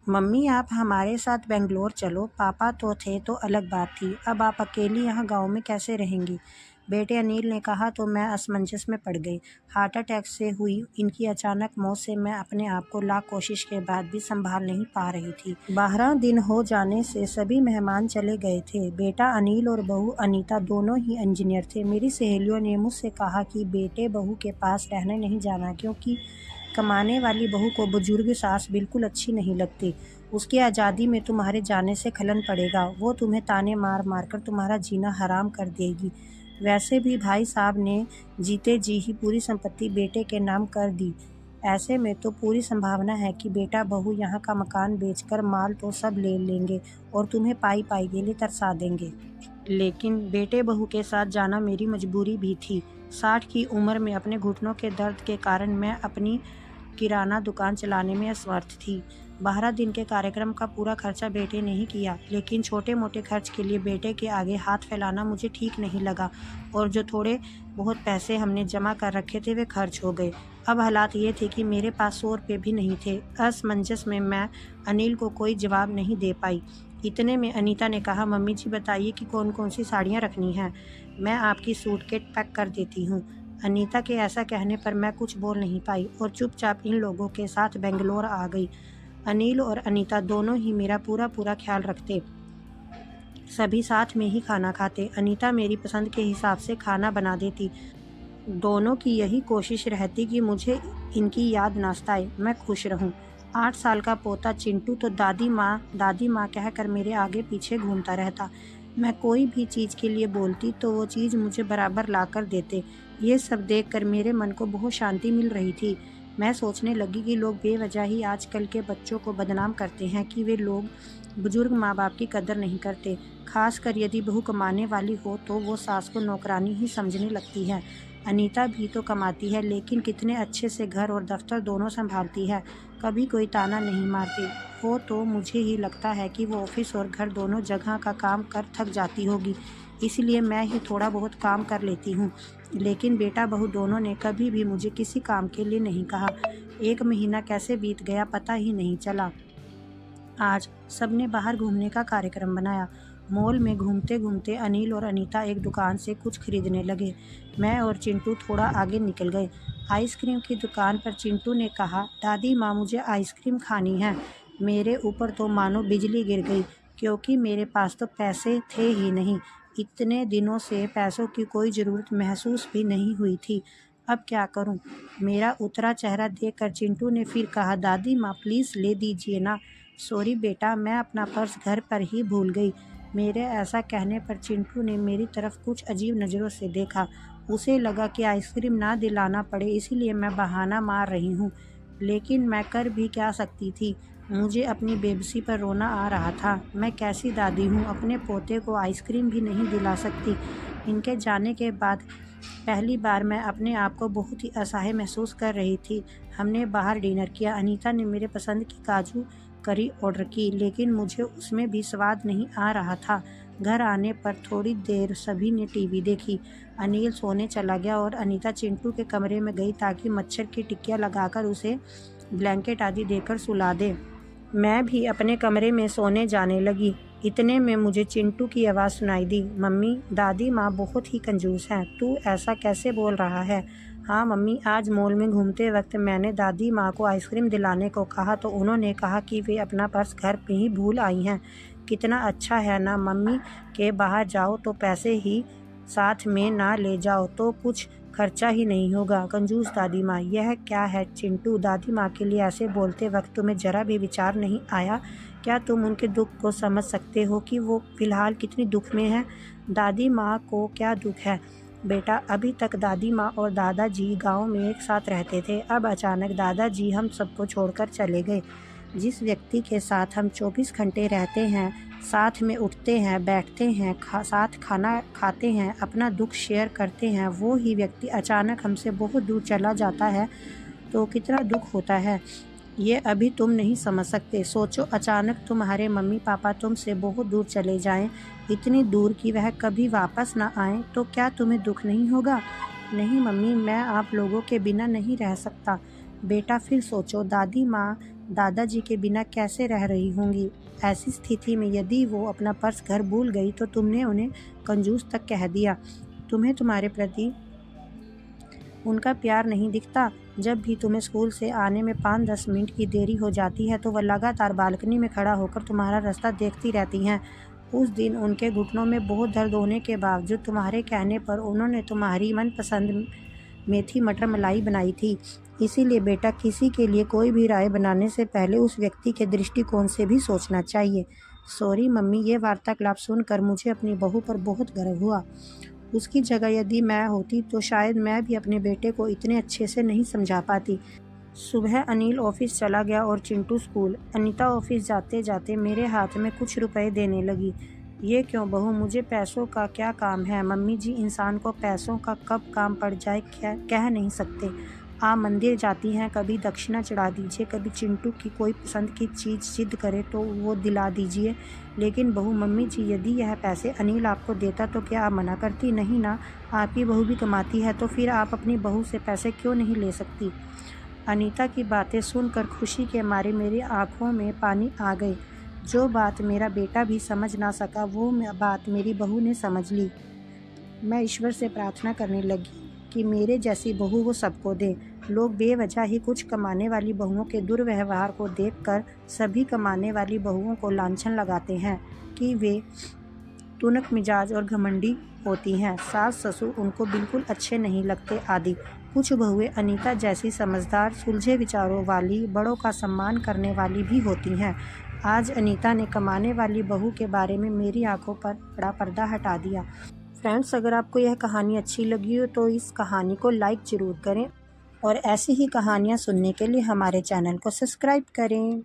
Mummy आप हमारे साथ बेंगलोर चलो, पापा तो थे तो अलग बात थी, अब आप अकेली यहाँ गांव में कैसे रहेंगी? बेटे अनिल ने कहा तो मैं असमंजस में पड़ गई। हार्ट अटैक से हुई इनकी अचानक मौत से मैं अपने आप को लाख कोशिश के बाद भी संभाल नहीं पा रही थी। 12 दिन हो जाने से सभी मेहमान चले गए थे। बेटा अनिल और बहू अनीता दोनों ही इंजीनियर थे। मेरी सहेलियों ने मुझसे कहा कि बेटे बहू के पास रहने नहीं जाना, क्योंकि कमाने वाली बहू को बुजुर्ग सास बिल्कुल अच्छी नहीं लगती। उसकी आज़ादी में तुम्हारे जाने से खलन पड़ेगा। वो तुम्हें ताने मार मार कर तुम्हारा जीना हराम कर देगी। वैसे भी भाई साहब ने जीते जी ही पूरी संपत्ति बेटे के नाम कर दी। ऐसे में तो पूरी संभावना है कि बेटा बहू यहाँ का मकान बेचकर माल तो सब ले लेंगे और तुम्हें पाई पाई के लिए तरसा देंगे। लेकिन बेटे बहू के साथ जाना मेरी मजबूरी भी थी। 60 की उम्र में अपने घुटनों के दर्द के कारण मैं अपनी किराना दुकान चलाने में असमर्थ थी। 12 दिन के कार्यक्रम का पूरा खर्चा बेटे ने ही किया, लेकिन छोटे मोटे खर्च के लिए बेटे के आगे हाथ फैलाना मुझे ठीक नहीं लगा और जो थोड़े बहुत पैसे हमने जमा कर रखे थे वे खर्च हो गए। अब हालात ये थे कि मेरे पास 100 रुपये भी नहीं थे। असमंजस में मैं अनिल को कोई जवाब नहीं दे पाई। इतने में अनीता ने कहा, मम्मी जी बताइए कि कौन कौन सी साड़ियाँ रखनी हैं, मैं आपकी सूटकेस पैक कर देती हूँ। अनीता के ऐसा कहने पर मैं कुछ बोल नहीं पाई और चुपचाप इन लोगों के साथ बेंगलोर आ गई। अनिल और अनीता दोनों ही मेरा पूरा ख्याल रखते। सभी साथ में ही खाना खाते। अनीता मेरी पसंद के हिसाब से खाना बना देती। दोनों की यही कोशिश रहती कि मुझे इनकी याद ना सताए, मैं खुश रहूं। 8 साल का पोता चिंटू तो दादी माँ कहकर मेरे आगे पीछे घूमता रहता। मैं कोई भी चीज़ के लिए बोलती तो वो चीज़ मुझे बराबर ला कर देते। ये सब देखकर मेरे मन को बहुत शांति मिल रही थी। मैं सोचने लगी कि लोग बेवजह ही आजकल के बच्चों को बदनाम करते हैं कि वे लोग बुजुर्ग माँ बाप की कदर नहीं करते। खासकर यदि बहू कमाने वाली हो तो वो सास को नौकरानी ही समझने लगती है। अनीता भी तो कमाती है, लेकिन कितने अच्छे से घर और दफ्तर दोनों संभालती है। कभी कोई ताना नहीं मारती। वो तो मुझे ही लगता है कि वो ऑफिस और घर दोनों जगह का काम कर थक जाती होगी, इसलिए मैं ही थोड़ा बहुत काम कर लेती हूँ। लेकिन बेटा बहू दोनों ने कभी भी मुझे किसी काम के लिए नहीं कहा। 1 महीना कैसे बीत गया पता ही नहीं चला। आज सबने बाहर घूमने का कार्यक्रम बनाया। मॉल में घूमते घूमते अनिल और अनीता एक दुकान से कुछ खरीदने लगे। मैं और चिंटू थोड़ा आगे निकल गए। आइसक्रीम की दुकान पर चिंटू ने कहा, दादी माँ मुझे आइसक्रीम खानी है। मेरे ऊपर तो मानो बिजली गिर गई, क्योंकि मेरे पास तो पैसे थे ही नहीं। इतने दिनों से पैसों की कोई ज़रूरत महसूस भी नहीं हुई थी। अब क्या करूं? मेरा उतरा चेहरा देखकर चिंटू ने फिर कहा, दादी माँ प्लीज़ ले दीजिए ना। सॉरी बेटा, मैं अपना पर्स घर पर ही भूल गई। मेरे ऐसा कहने पर चिंटू ने मेरी तरफ कुछ अजीब नज़रों से देखा। उसे लगा कि आइसक्रीम ना दिलाना पड़े, इसीलिए मैं बहाना मार रही हूँ। लेकिन मैं कर भी क्या सकती थी? मुझे अपनी बेबसी पर रोना आ रहा था। मैं कैसी दादी हूँ, अपने पोते को आइसक्रीम भी नहीं दिला सकती। इनके जाने के बाद पहली बार मैं अपने आप को बहुत ही असहाय महसूस कर रही थी। हमने बाहर डिनर किया। अनीता ने मेरे पसंद की काजू करी ऑर्डर की, लेकिन मुझे उसमें भी स्वाद नहीं आ रहा था। घर आने पर थोड़ी देर सभी ने टीवी देखी। अनिल सोने चला गया और अनीता चिंटू के कमरे में गई ताकि मच्छर की टिक्कियाँ लगाकर उसे ब्लैंकेट आदि देकर सुला दे। मैं भी अपने कमरे में सोने जाने लगी। इतने में मुझे चिंटू की आवाज़ सुनाई दी, मम्मी दादी माँ बहुत ही कंजूस हैं, तू ऐसा कैसे बोल रहा है? हाँ मम्मी, आज मॉल में घूमते वक्त मैंने दादी माँ को आइसक्रीम दिलाने को कहा तो उन्होंने कहा कि वे अपना पर्स घर पे ही भूल आई हैं। कितना अच्छा है ना मम्मी के बाहर जाओ तो पैसे ही साथ में ना ले जाओ तो कुछ खर्चा ही नहीं होगा। कंजूस दादी माँ। यह क्या है चिंटू, दादी माँ के लिए ऐसे बोलते वक्त तुम्हें जरा भी विचार नहीं आया? क्या तुम उनके दुख को समझ सकते हो कि वो फ़िलहाल कितनी दुख में है? दादी माँ को क्या दुख है? बेटा, अभी तक दादी माँ और दादाजी गांव में एक साथ रहते थे। अब अचानक दादाजी हम सबको छोड़कर चले गए। जिस व्यक्ति के साथ हम 24 घंटे रहते हैं, साथ में उठते हैं, बैठते हैं, साथ खाना खाते हैं, अपना दुख शेयर करते हैं, वो ही व्यक्ति अचानक हमसे बहुत दूर चला जाता है तो कितना दुख होता है, ये अभी तुम नहीं समझ सकते। सोचो, अचानक तुम्हारे मम्मी पापा तुमसे बहुत दूर चले जाएं, इतनी दूर कि वह कभी वापस ना आएं, तो क्या तुम्हें दुख नहीं होगा? नहीं मम्मी, मैं आप लोगों के बिना नहीं रह सकता। बेटा फिर सोचो, दादी माँ दादाजी के बिना कैसे रह रही होंगी। ऐसी स्थिति में यदि वो अपना पर्स घर भूल गई तो तुमने उन्हें कंजूस तक कह दिया। तुम्हें तुम्हारे प्रति उनका प्यार नहीं दिखता। जब भी तुम्हें स्कूल से आने में 5-10 मिनट की देरी हो जाती है तो वह लगातार बालकनी में खड़ा होकर तुम्हारा रास्ता देखती रहती हैं। उस दिन उनके घुटनों में बहुत दर्द होने के बावजूद तुम्हारे कहने पर उन्होंने तुम्हारी मनपसंद मेथी मटर मलाई बनाई थी। इसीलिए बेटा, किसी के लिए कोई भी राय बनाने से पहले उस व्यक्ति के दृष्टिकोण से भी सोचना चाहिए। सॉरी मम्मी, ये वार्तालाप सुनकर मुझे अपनी बहू पर बहुत गर्व हुआ। उसकी जगह यदि मैं होती तो शायद मैं भी अपने बेटे को इतने अच्छे से नहीं समझा पाती। सुबह अनिल ऑफिस चला गया और चिंटू स्कूल। अनीता ऑफिस जाते जाते मेरे हाथ में कुछ रुपए देने लगी। ये क्यों बहू, मुझे पैसों का क्या काम है। मम्मी जी, इंसान को पैसों का कब काम पड़ जाए कह नहीं सकते। आप मंदिर जाती हैं, कभी दक्षिणा चढ़ा दीजिए, कभी चिंटू की कोई पसंद की चीज़ जिद करे तो वो दिला दीजिए। लेकिन बहू, मम्मी जी, यदि यह पैसे अनिल आपको देता तो क्या आप मना करती? नहीं ना, आपकी बहू भी कमाती है तो फिर आप अपनी बहू से पैसे क्यों नहीं ले सकती? अनीता की बातें सुनकर खुशी के मारे मेरी आंखों में पानी आ गए। जो बात मेरा बेटा भी समझ ना सका वो बात मेरी बहू ने समझ ली। मैं ईश्वर से प्रार्थना करने लगी कि मेरे जैसी बहू वो सबको दे। लोग बेवजह ही कुछ कमाने वाली बहुओं के दुर्व्यवहार को देखकर सभी कमाने वाली बहुओं को लांछन लगाते हैं कि वे तुनक मिजाज और घमंडी होती हैं, सास ससुर उनको बिल्कुल अच्छे नहीं लगते आदि। कुछ बहुएं अनीता जैसी समझदार, सुलझे विचारों वाली, बड़ों का सम्मान करने वाली भी होती हैं। आज अनीता ने कमाने वाली बहू के बारे में मेरी आंखों पर बड़ा पर्दा हटा दिया। फ्रेंड्स, अगर आपको यह कहानी अच्छी लगी हो तो इस कहानी को लाइक ज़रूर करें और ऐसी ही कहानियाँ सुनने के लिए हमारे चैनल को सब्सक्राइब करें।